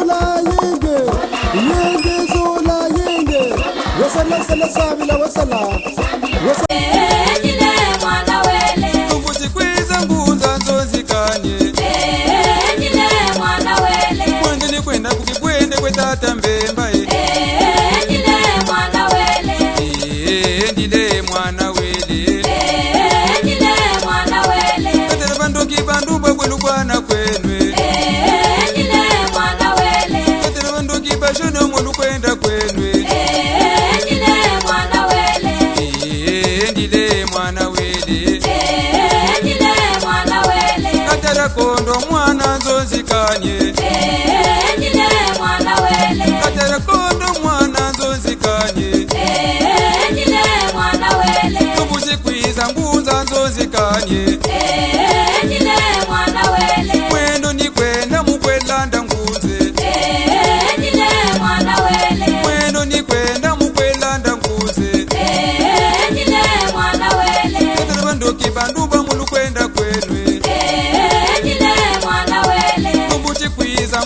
zola yenge zola yenge wasala sala sabila wasala Endile mwana wele Tumbuzi kwiza ngunza nzozikanye Endile mwana wele Mwende ni kwenda kukibwende kwe tata mbemba Endile mwana wele Endile mwana wele Endile mwana wele Katele bandoki bandubwa kwenu kwana kwenwe Endile mwana wele Katele bandoki bashono mwenu kwenda kwenwe Endile mwana wele Endile mwana wele Endile mwana wele Katele kondo mwana nzozikanye Endile mwana wele Katele kondo mwana nzozikanye Endile mwana wele Tumbuzi kwiza ngunza nzozikanye Endile mwana wele Mwendo ni kwenda mukwelanda ngunze Endile mwana wele Mwendo ni kwenda mukwelanda ngunze Endile mwana wele Katele bandoki banduba mulu kwenda kwenwe Endile mwana wele Tumbuzi kwiza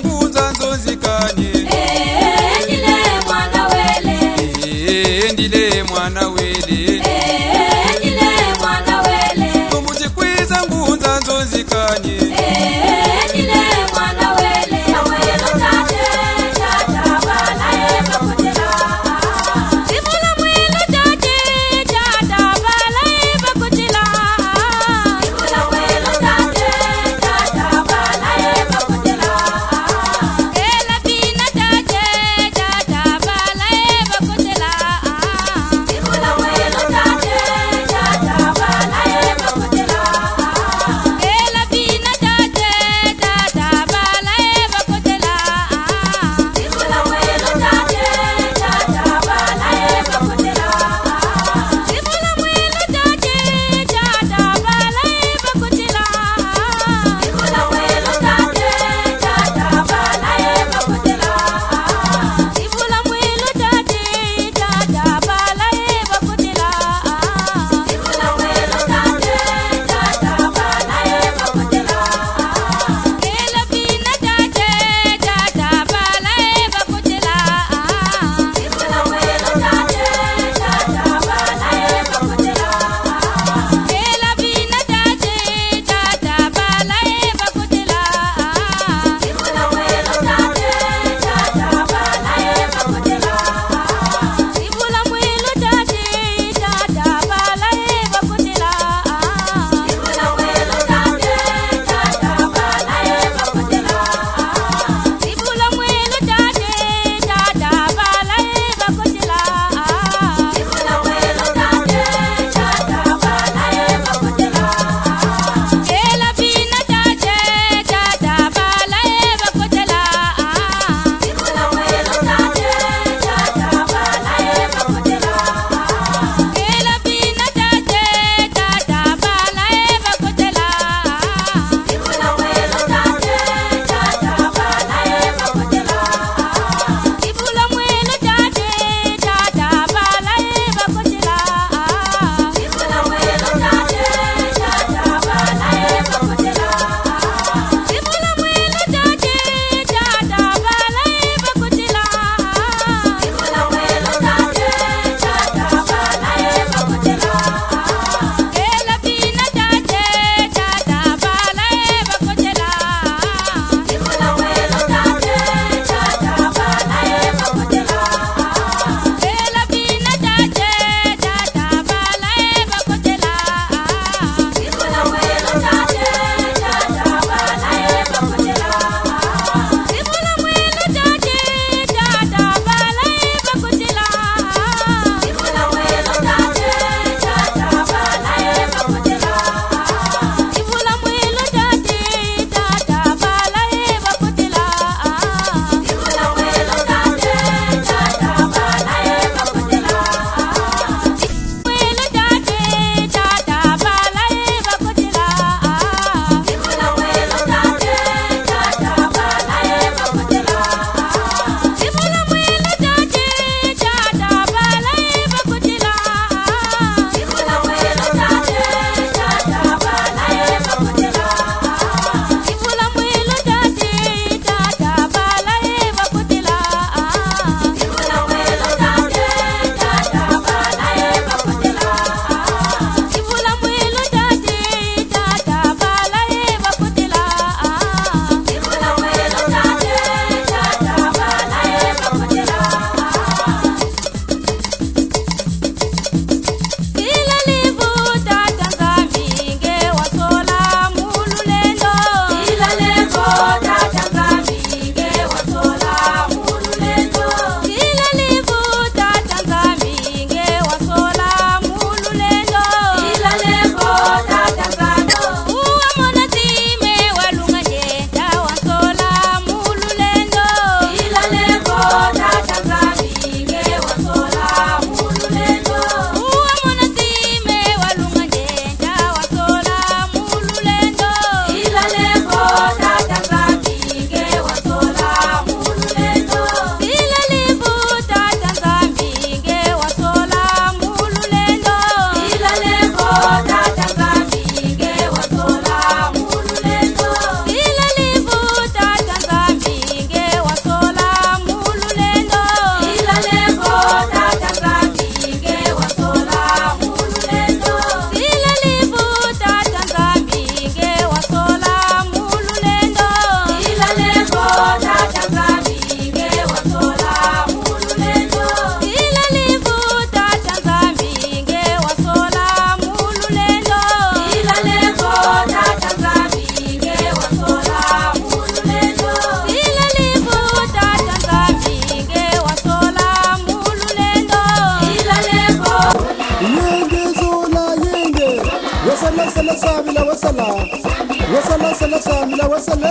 wasala sala samila wasala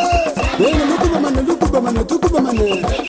bene lukuba mane tukuba mane